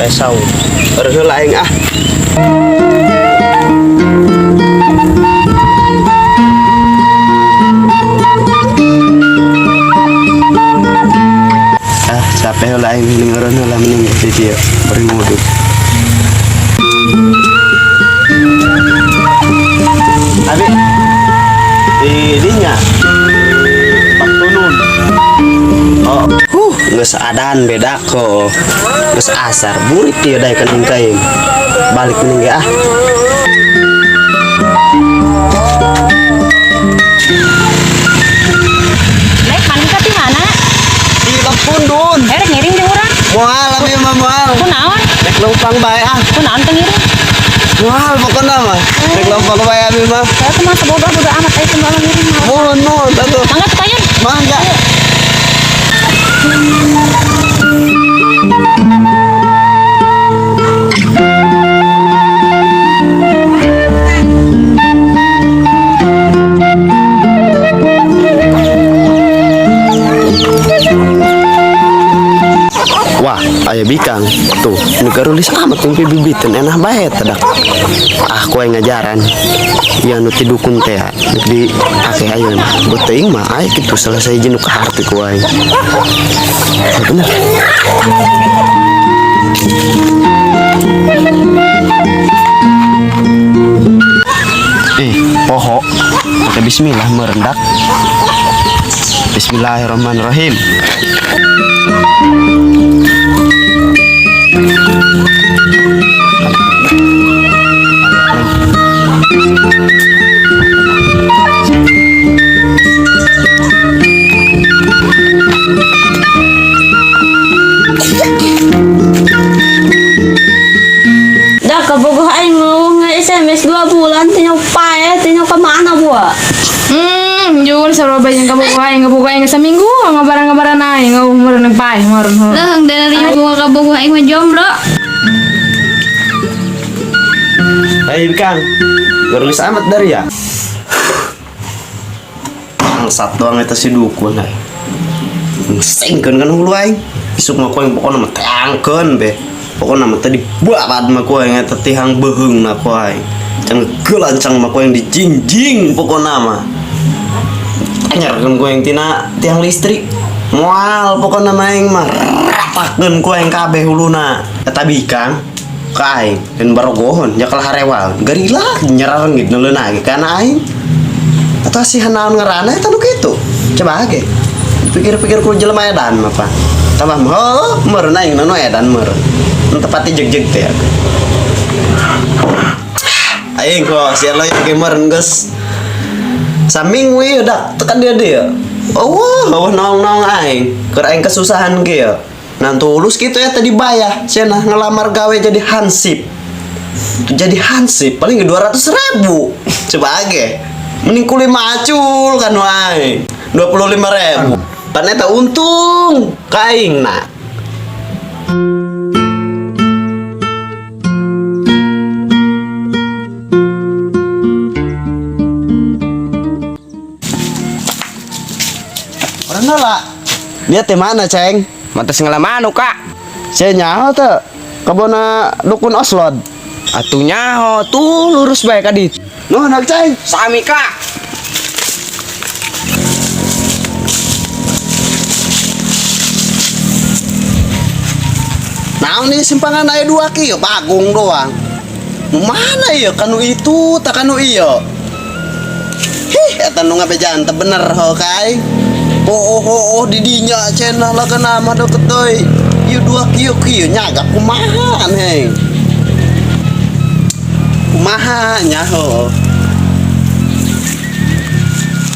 esau. Heula aing ah. Capek heula aing mending eureun heula mending di dieu beri nguduk. Abi dinya Paktunun. Oh, geus adan beda ko. Geus asar burik ieu da kening kaing. Balik mending ge ah. Nek paling ka di mana? Di Paktunun. Rek ngiring jeung urang. Moal abi mah moal. Kunaon? Rek leumpang bae ah. Kunaon teu ngiring? Moal pokona mah. Rek leumpang bae abi mah. Saya teh mah boga amat aya teu ngiring mah. Mohon atuh. Mangga teu kayen. Mangga. Wah, aya bikang tuh nugarulis amat yang bibitan enak bae tedak. Ah koe ngajaran yang nu ti dukun teh di ake ayeuna beuteing mah aya kitu selesai jenuh ka harti ku aing. Bener. Poho pakai bismillah merendak. Bismillahirrahmanirrahim. Dah kabogoh aing mau nge-SMS 2 bulan tinyo pae tinyo kemana buah? Jul sarua yang kamu aing seminggu ngabarang-ngabaran aing umur nang pae meureun. Lah dari buah kabogoh aing mah jomblo. Ayo Kang, gerulis amat dari ya. Bangsat doang eta si dukun ay. Sengkeun kan hulu aing. Isuk mah koeng pokona mah teangkeun be. Pokona mah tadi babat mah koeng eta tihang beheungna koeng. Can gelancang mah koeng dijingjing pokona mah. Anyarkeun koeng tina tiang listrik. Moal pokona mah aing mah rapakeun koeng kabeh huluna. Eta bikang ka aing dan barogohon jakal harewal garila nyerarengit neuleuna ge kana aing. Atau asihan naon ngaranna eta nu kitu. Coba age. Pikir-pikir ku jelema edan mah Pak. Tambah mah meureun aing nu edan meureun. Tepati jeg-jeg teh. Aing kok sia loy ge meureun geus saminggu ieu dak tekan dia. Oh, naong-naong aing. Keur aing kesusahan ge ya. Nan tulus kitu ya tadi bayah cenah ngelamar gawe jadi hansip. Jadi hansip paling 200.000. Coba age. Mending kuli macul kan wae. 25.000. Pan eta untung ka aingna. Orang lah. Dia teh mana, Ceng? Mantas ngalamanu kak. Saya nyaho teh kebona dukun Oslod. Atuh nyaho tuh lurus bae ka ditu. Nuhun Ceng. Sami kak. Naon nih simpangan aya 2 kieu bagung doang. Mana ieu kanu itu tak kanu ieu. Eta nu ngabejaan teh bener ho kai. Oh di dinya cenah lah kana mah deket deui. Ieu 2 kieu nyagak kumaha heng. Kumaha nyaho.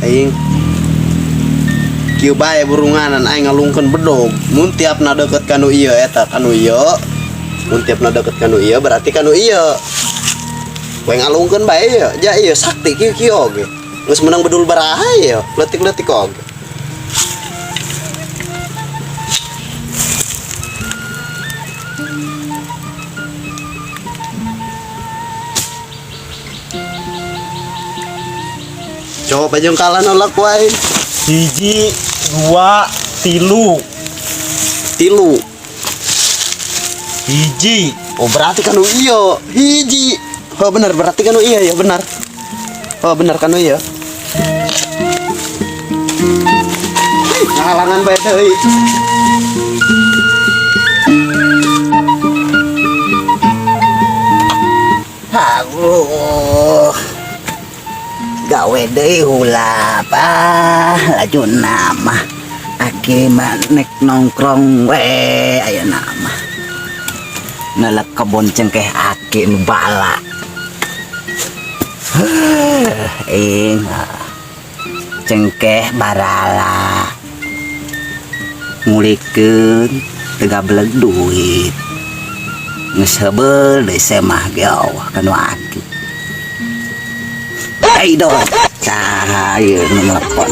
Aing kieu bae burunganan aing ngalungkeun bedog. Mun tiapna deket kanu ieu eta kanu ieu. Mun tiapna deket kanu ieu berarti kanu ieu. We ngalungkeun bae ieu. Ja ieu sakti kieu oge. Geus menang bedul baraha ieu, leutik-leutik oge. Coba jeung kala nolak wae. 1, 2, 3. Hiji. Oh berarti kan iya. Hiji. Oh benar berarti kan iya ya benar. Oh benar kan iya. Ngalangan bae deui. Aduh, gawe deui hula apa laju nama aki manek nongkrong we aya nama nalak kebon cengkeh aki nu bala cengkeh barala ngulikeun teu beleg duit geus heubeul deui semah ge Allah kanu aki. Ayo cahaya nu nelpon.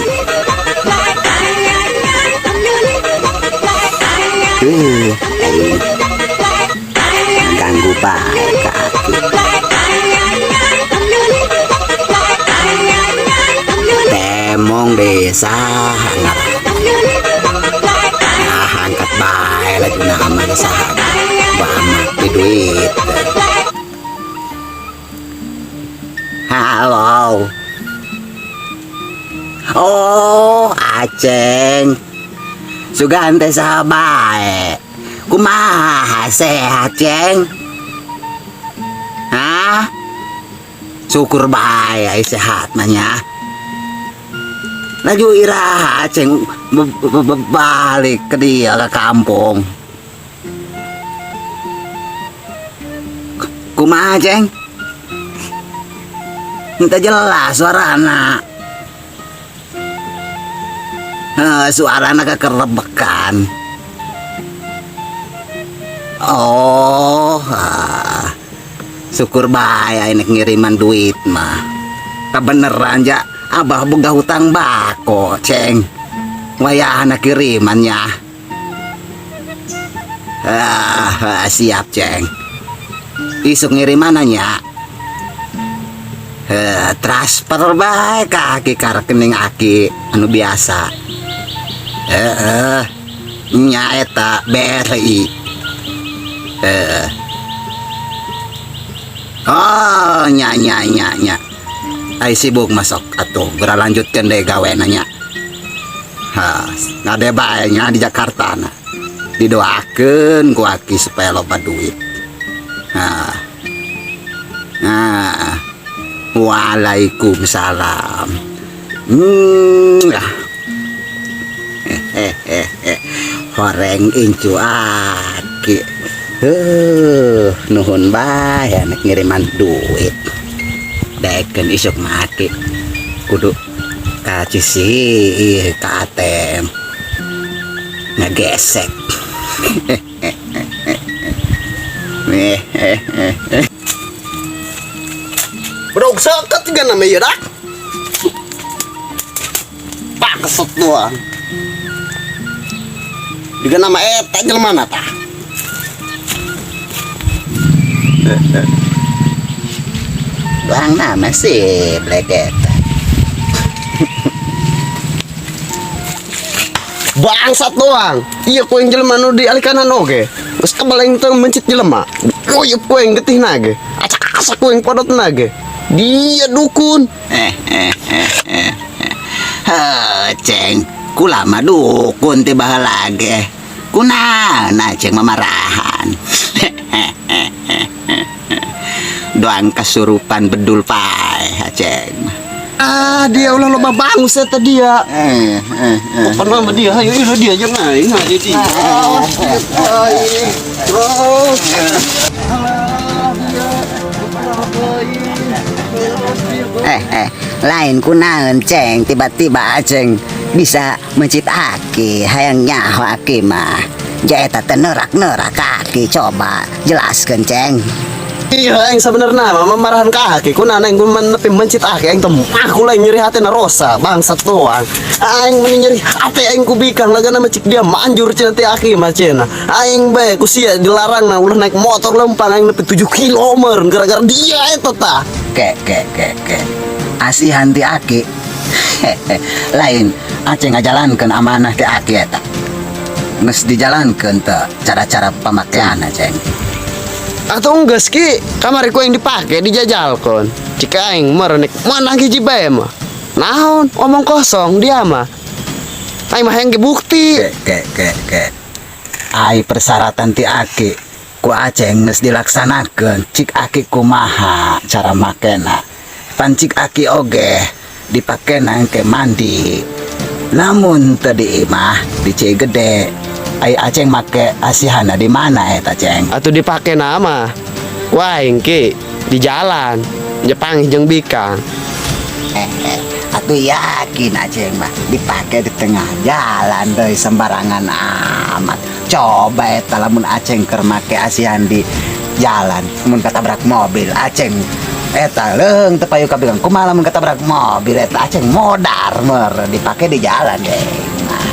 Ganggu bae ka aki. Temong desa angkat bae lagi nama saha banget di duit. Halo. Oh, Aceng. Sugan teh saha bae. Kumaha sehat, Ceng? Hah? Syukur bae ai sehat mah nya. Laju iraha Aceng balik ke dia ke kampung. Kumaha, Ceng? Minta jelas suara anak. Suara anak kekerebekan. Oh, syukur bahaya ini ngiriman duit mah. Kebeneran ja, abah boga hutang bako, Ceng. Wayah anak kirimannya. Siap, Ceng. Isuk ngirimannya. Transfer bae kaki ka rekening aki anu biasa. Nya eta BRI. Oh nya. Ai sibuk masuk atuh geura lanjutkeun deui gaweana nya. Ngade bae nya di Jakarta na. Didoakeun ku aki supaya loba duit. Waalaikumsalam. Horeng incu aki. Nuhun bae anak ngiriman duit. Daekeun isuk maki. Kudu ka Cisi ka ATM. Ngegesek. Bro, seket juga namanya dak. Pak kesut doang. Juga nama eta jelema na tah. Doang nama sih bleget. Bangsat doang. Iya ku yang jelema nu dialihkanan oge. Geus kabaleng teu mencit jelema. Oh iya ku yang getih nage. Acak-acak ku yang podot nage. Dia dukun. Ceng, kula mah dukun teh baheula ge. Kunaon Ceng mamarahan. Doang kesurupan bedul pae Ceng. Dia ulah loba bangus eta dia. Bukan mah dia, hayu ieu dia jeung aing hayu dia. Terus. Lain kunaon Ceng, tiba-tiba Ceng bisa mencit aki hayang nyaho aki mah. Jaeta teh neurak-neurak aki, coba jelaskeun Ceng. Iya, aing sabenerna mah mamarahan ka aki, kunaon aing nepi mencit aki aing teh aku lain nyeri hatena rosa, bangsat doang. Aing meni nyeri hate aing kubikang lagana mecik dia manjur cenah teh aki mah cenah. Aing bae ku sia dilarangna ulah naik motor lempang aing nepi 7 km gara-gara dia eta tah. Ke. Asihan ti aki. Lain Aceh ngajalankeun amanah ti aki eta. nges dijalankan tuh cara-cara pemakaiannya ceng. Atau enggak ki kamar ku yang dipakai dijajalkan. Jika aing merenek mana hiji bae mah. Naon omong kosong dia mah. Aing mah yang bukti. Ke. Ai persyaratan ti aki ku aceng nges dilaksanakan. Cik aki kumaha cara makena. Pancik aki oge dipakena ke mandi. Namun tadi mah di Cigede ai aceng make asihana di mana eta ceng? Atau dipakai nama. Wah ki di jalan Jepang jeung Bikang. Atuh yakin aceng mah dipakai di tengah jalan deh sembarangan amat. Coba eta lamun aceng keur make asihan di jalan mun katabrak mobil aceng eta leung teu payu kabilang kumaha lamun katabrak mobil eta aceng modar mer dipake di jalan deh. Nah,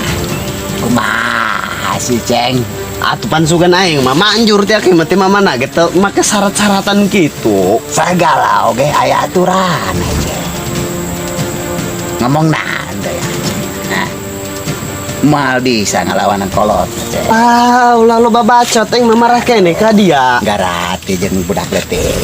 kumaha sih ceng? Atuh pansugan aing mah manjur teh aki mah teh mamana gitu make syarat-syaratan gitu. Sagala oge aya aturan aja. Ngomong nanda ya. Nah, mal bisa ngelawan kolot. Ah, ulah lo babacot aing mah marah kene ka dia. Garati jeung budak leutik.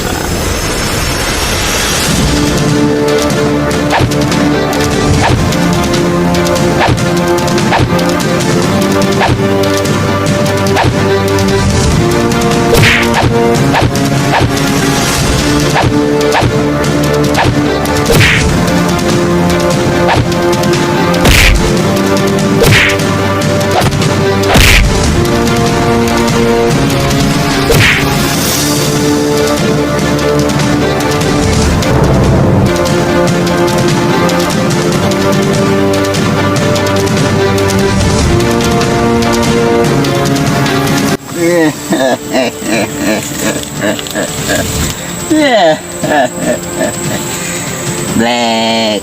Black.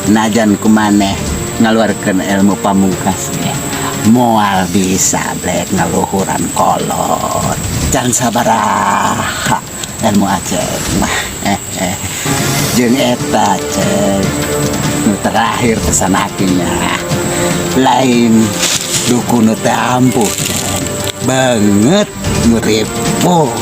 Najan kumane ngaluarkeun ilmu pamungkasnya. Moal bisa Black ngaluhuran kolot. Can sabaraha ilmu aceh mah. Jeung eta cek nu terakhir pesan akinya. Lain dukun teh ampuh banget ngeripo.